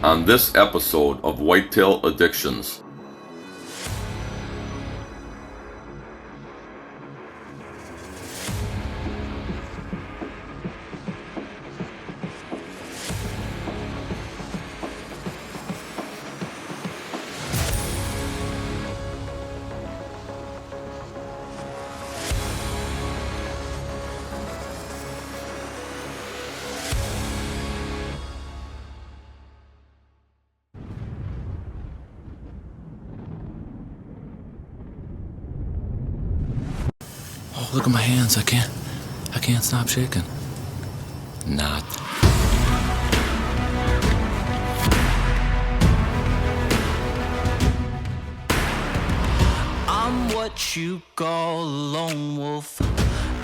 on this episode of Whitetail Addictions. Oh, look at my hands. I can't stop shaking. Not. I'm what you call a lone wolf.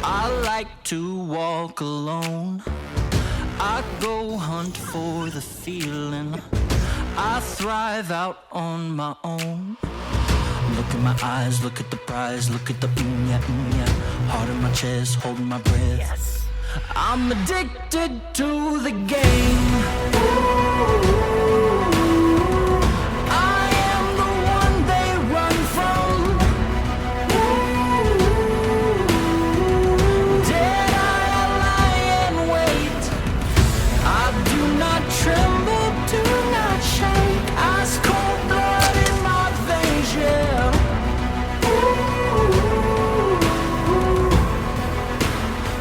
I like to walk alone. I go hunt for the feeling. I thrive out on my own. Look in my eyes, look at the prize, look at the yeah. Heart in my chest, holding my breath. Yes. I'm addicted to the game. I am the one they run from. Dead I lie and wait. I do not tremble, do not shake. Ice cold blood in my veins, yeah.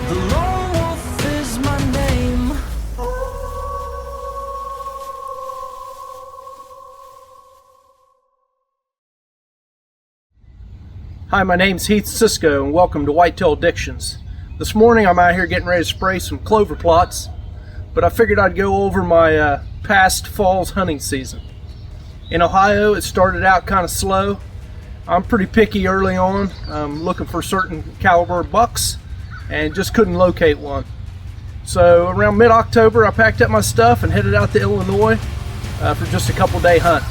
The lone wolf is my name. Hi, my name's Heath Cisco and welcome to Whitetail Addictions. This morning I'm out here getting ready to spray some clover plots, but I figured I'd go over my past fall's hunting season. In Ohio it started out kind of slow. I'm pretty picky early on. I'm looking for certain caliber bucks and just couldn't locate one. So around mid-October I packed up my stuff and headed out to Illinois for just a couple day hunt.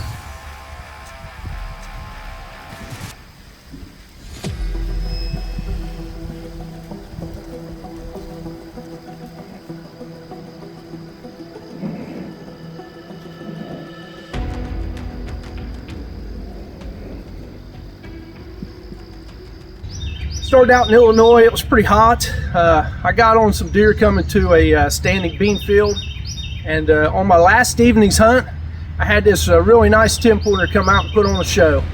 Started out in Illinois. It was pretty hot. I got on some deer coming to a standing bean field, and on my last evening's hunt I had this really nice 10-pointer come out and put on a show.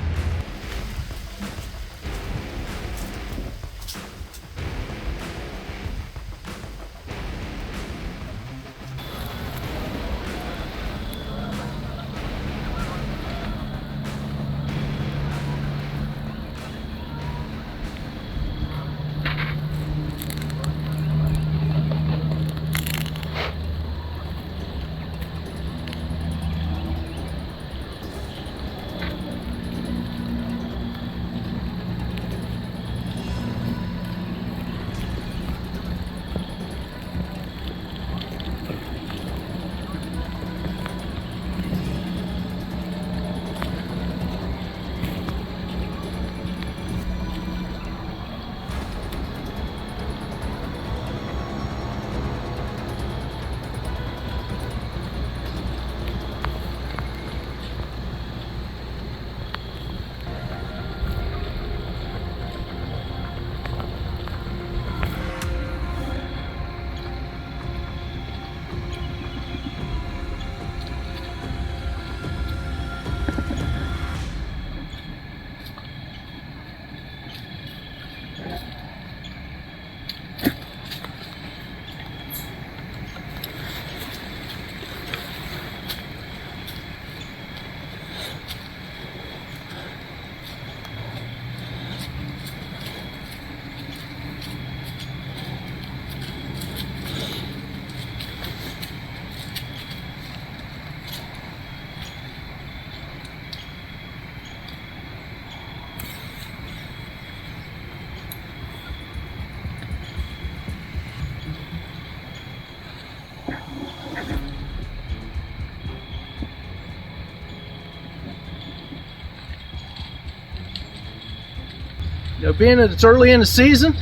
You know, being that it's early in the season,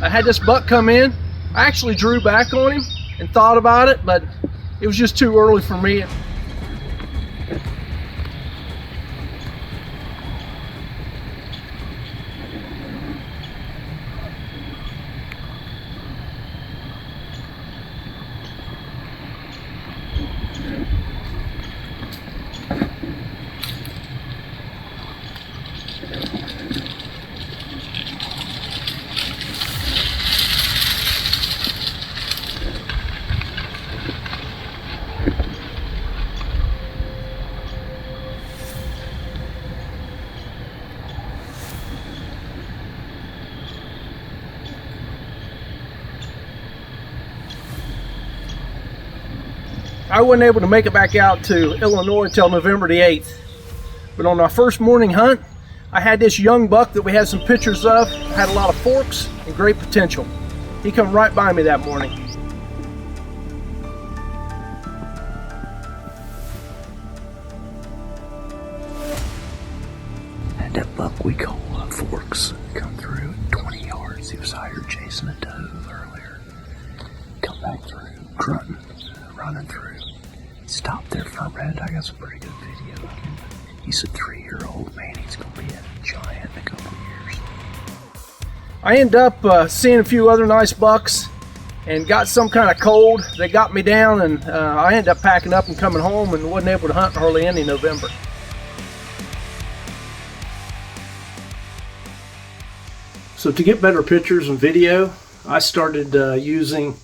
I had this buck come in. I actually drew back on him and thought about it, but it was just too early for me. I wasn't able to make it back out to Illinois till November the 8th. But on my first morning hunt, I had this young buck that we had some pictures of, had a lot of forks and great potential. He come right by me that morning. Had that buck we call Forks come through at 20 yards. He was out here chasing a doe earlier. Come back through, grunting, running through. Stopped there for a minute. I got some pretty good video of him. He's a 3-year-old, man. He's going to be a giant in a couple of years. I ended up seeing a few other nice bucks and got some kind of cold that got me down, and I ended up packing up and coming home and wasn't able to hunt hardly any November. So to get better pictures and video, I started using,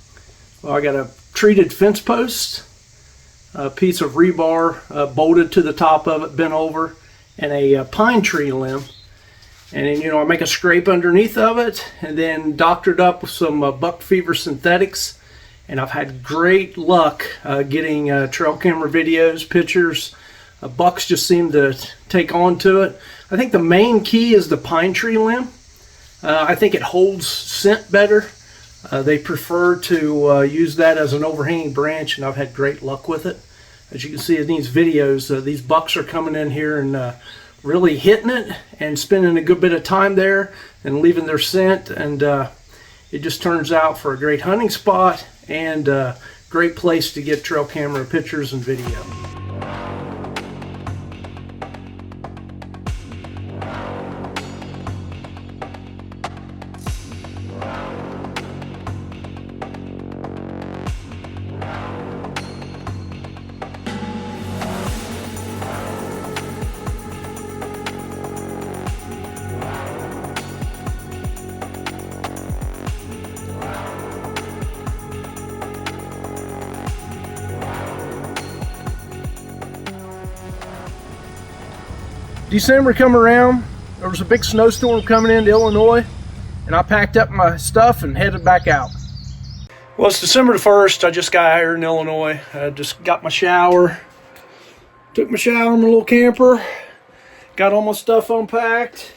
I got a treated fence post, a piece of rebar bolted to the top of it, bent over, and a pine tree limb. And then, I make a scrape underneath of it and then doctored up with some buck fever synthetics. And I've had great luck getting trail camera videos, pictures. Bucks just seem to take on to it. I think the main key is the pine tree limb. I think it holds scent better. They prefer to use that as an overhanging branch, and I've had great luck with it. As you can see in these videos, these bucks are coming in here and really hitting it and spending a good bit of time there and leaving their scent, and it just turns out for a great hunting spot and a great place to get trail camera pictures and video. December come around, there was a big snowstorm coming into Illinois, and I packed up my stuff and headed back out. Well, it's December the 1st. I just got here in Illinois. I just got my shower, took my shower in my little camper, got all my stuff unpacked.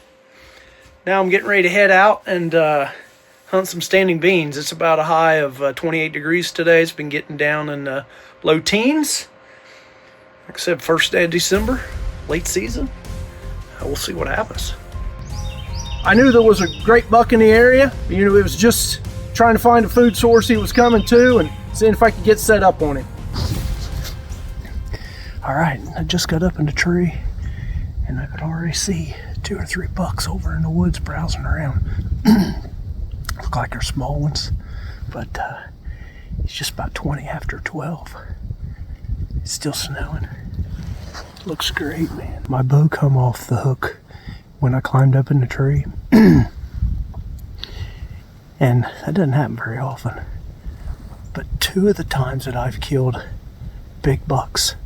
Now I'm getting ready to head out and hunt some standing beans. It's about a high of 28 degrees today. It's been getting down in low teens. Like I said, first day of December, late season. We'll see what happens. I knew there was a great buck in the area. It was just trying to find a food source he was coming to and seeing if I could get set up on him. All right, I just got up in the tree and I could already see 2 or 3 bucks over in the woods browsing around. Look like they're small ones, but it's just about 20 after 12. It's still snowing. Looks great, man. My bow come off the hook when I climbed up in the tree. And that doesn't happen very often. But 2 of the times that I've killed big bucks,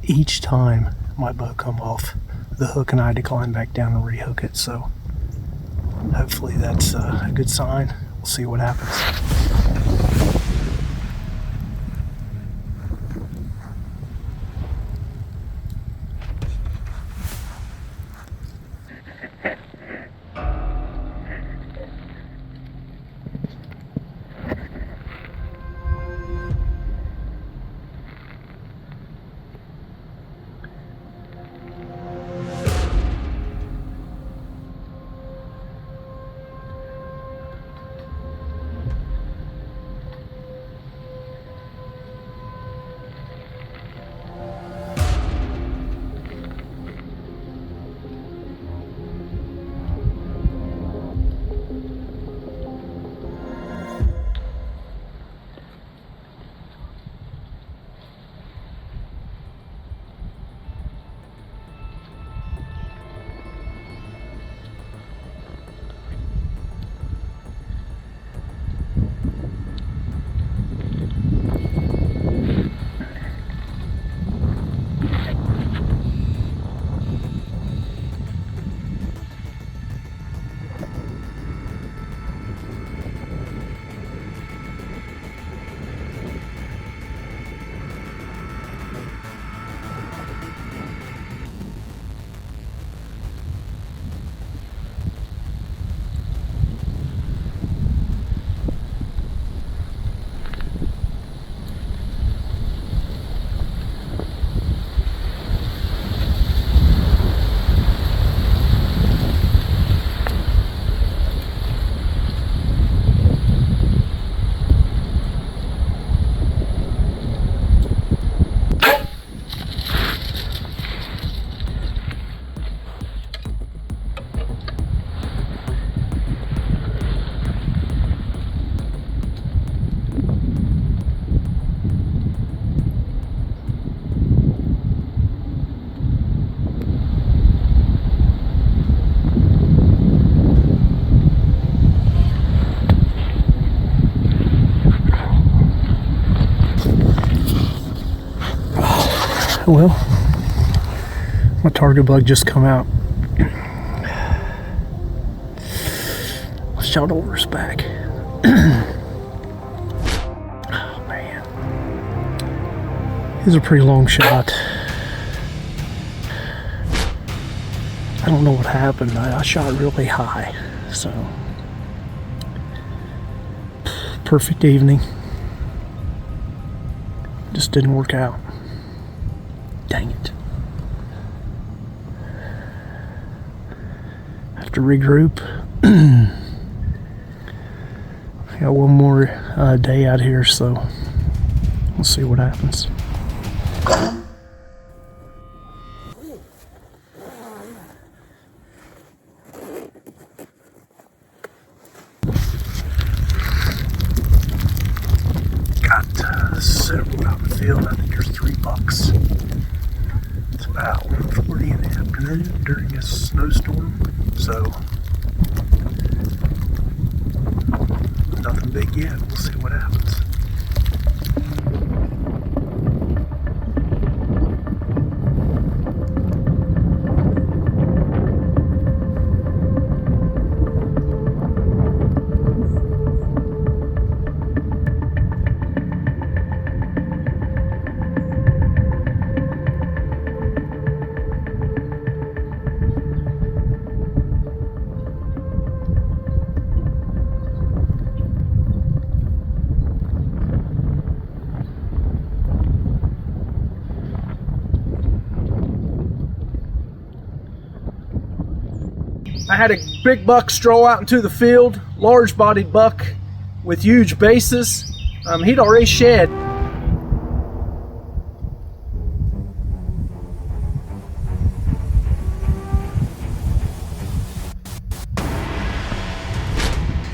each time my bow come off the hook and I had to climb back down and rehook it. So hopefully that's a good sign. We'll see what happens. Well, my target bug just come out. I shot over his back. Oh man, it was a pretty long shot. I don't know what happened. I shot really high, so perfect evening. Just didn't work out. Dang it. Have to regroup. I got one more day out here, so we'll see what happens. Got several out in the field. I think there's 3 bucks. It's about 1:40 in the afternoon during a snowstorm, so nothing big yet. We'll see what happens. I had a big buck stroll out into the field, large bodied buck with huge bases. He'd already shed.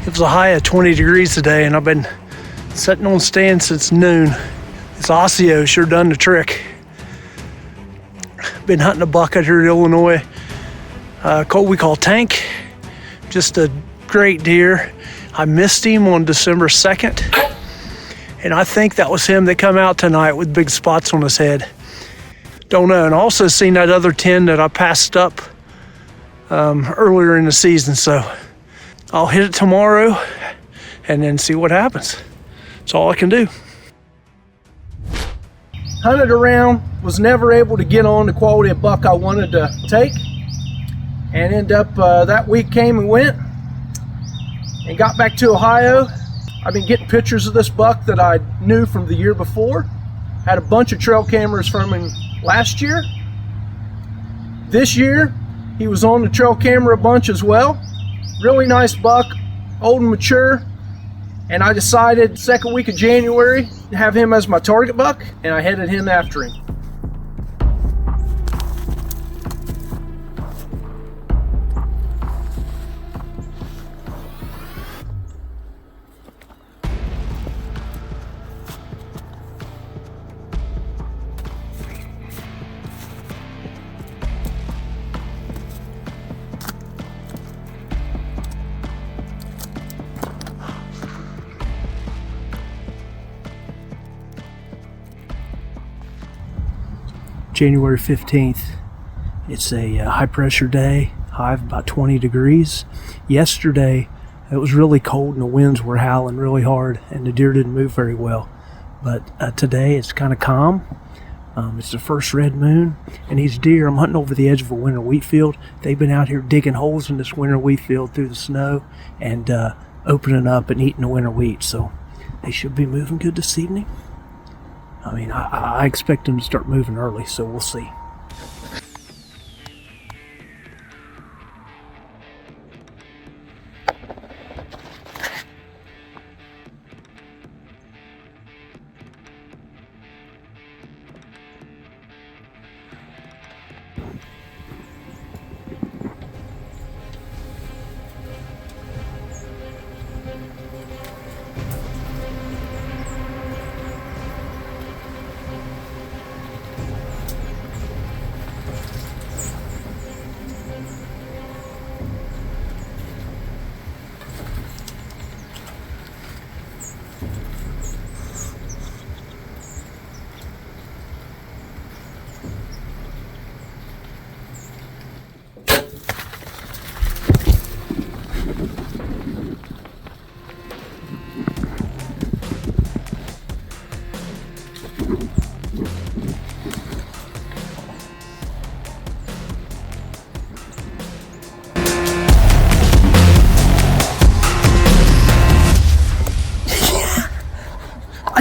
It was a high of 20 degrees today, and I've been sitting on stand since noon. This Osseo sure done the trick. Been hunting a buck out here in Illinois. Colt we call Tank, just a great deer. I missed him on December 2nd, and I think that was him that come out tonight with big spots on his head. Don't know. And I also seen that other 10 that I passed up earlier in the season, so I'll hit it tomorrow and then see what happens. That's all I can do. Hunted around, was never able to get on the quality of buck I wanted to take. And ended up, that week came and went and got back to Ohio. I've been getting pictures of this buck that I knew from the year before. Had a bunch of trail cameras from him last year. This year, he was on the trail camera a bunch as well. Really nice buck, old and mature. And I decided second week of January to have him as my target buck, and I headed him after him. January 15th. It's a high pressure day, high of about 20 degrees. Yesterday it was really cold and the winds were howling really hard and the deer didn't move very well. But today it's kind of calm. It's the first red moon, and these deer, I'm hunting over the edge of a winter wheat field. They've been out here digging holes in this winter wheat field through the snow and opening up and eating the winter wheat. So they should be moving good this evening. I mean, I expect them to start moving early, so we'll see.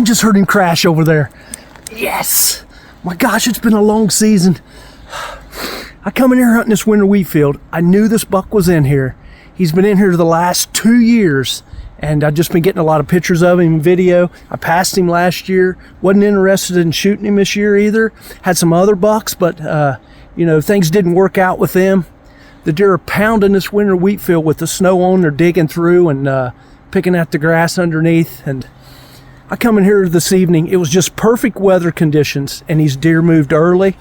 just heard him crash over there. Yes! My gosh, it's been a long season. I come in here hunting this winter wheat field. I knew this buck was in here. He's been in here the last 2 years, and I've just been getting a lot of pictures of him, video. I passed him last year. Wasn't interested in shooting him this year either. Had some other bucks, but you know, things didn't work out with them. The deer are pounding this winter wheat field with the snow on. They're digging through and picking at the grass underneath. And I come in here this evening. It was just perfect weather conditions, and these deer moved early.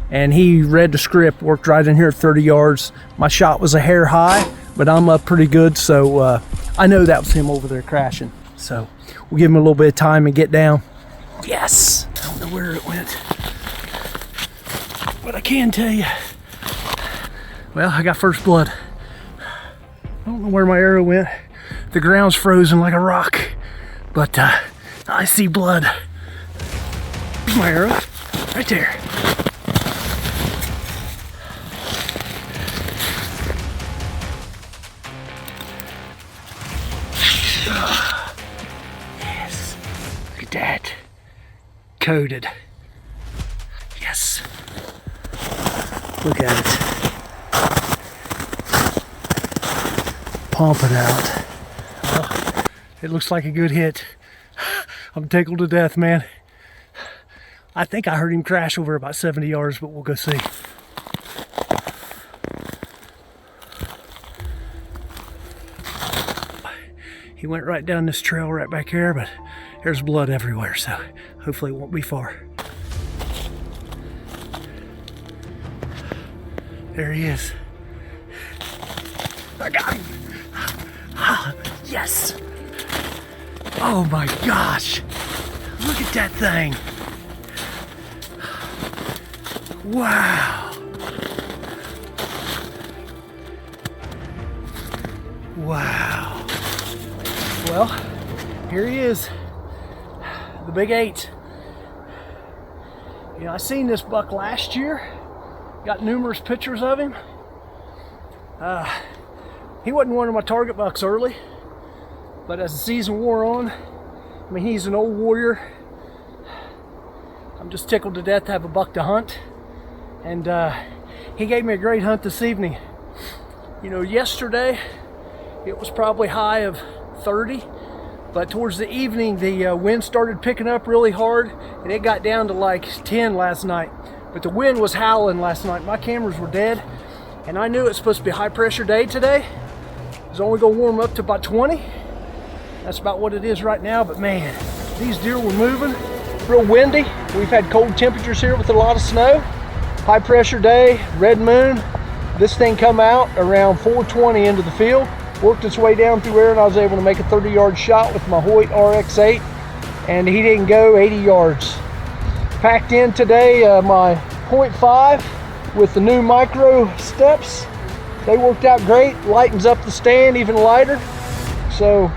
And he read the script, worked right in here at 30 yards. My shot was a hair high, but I'm up pretty good, so I know that was him over there crashing. So we'll give him a little bit of time and get down. Yes! I don't know where it went, but I can tell you, well, I got first blood. I don't know where my arrow went. The ground's frozen like a rock, but I see blood. There's my arrow, right there. Yes, look at that. Coated. Yes. Look at it. Pumping out. Oh, it looks like a good hit. I'm tickled to death, man. I think I heard him crash over about 70 yards, but we'll go see. He went right down this trail right back here, but there's blood everywhere, so hopefully it won't be far. There he is. I got him. Ah, yes. Oh my gosh. Look at that thing. Wow. Wow. Well, here he is, the big 8. You know, I seen this buck last year, got numerous pictures of him. He wasn't one of my target bucks early, but as the season wore on, I mean, he's an old warrior. I'm just tickled to death to have a buck to hunt, and he gave me a great hunt this evening. You know, yesterday it was probably high of 30, but towards the evening the wind started picking up really hard, and it got down to like 10 last night. But the wind was howling last night. My cameras were dead, and I knew it was supposed to be a high pressure day today. It was only going to warm up to about 20. That's about what it is right now, but man, these deer were moving. Real windy. We've had cold temperatures here with a lot of snow. High pressure day, red moon. This thing come out around 4:20 into the field. Worked its way down through there, and I was able to make a 30-yard shot with my Hoyt RX-8, and he didn't go 80 yards. Packed in today my .5 with the new micro steps. They worked out great, lightens up the stand even lighter. So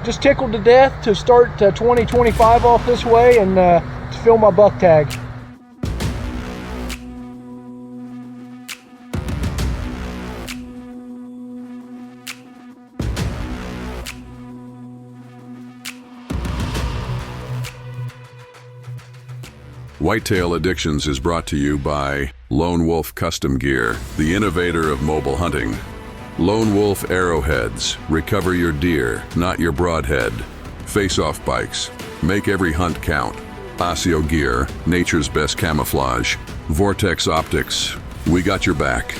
just tickled to death to start 2025 off this way and to fill my buck tag. Whitetail Addictions is brought to you by Lone Wolf Custom Gear, the innovator of mobile hunting. Lone Wolf Arrowheads, recover your deer, not your broadhead. Face-off bikes, make every hunt count. Osseo Gear, nature's best camouflage. Vortex Optics, we got your back.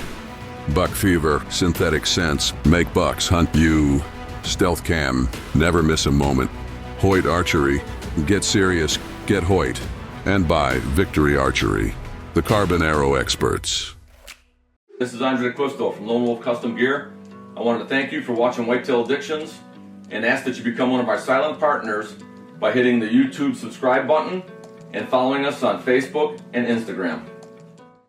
Buck Fever, synthetic scents, make bucks hunt you. Stealth Cam, never miss a moment. Hoyt Archery, get serious, get Hoyt. And by Victory Archery, the carbon arrow experts. This is Andre Custo from Lone Wolf Custom Gear. I wanted to thank you for watching Whitetail Addictions and ask that you become one of our silent partners by hitting the YouTube subscribe button and following us on Facebook and Instagram.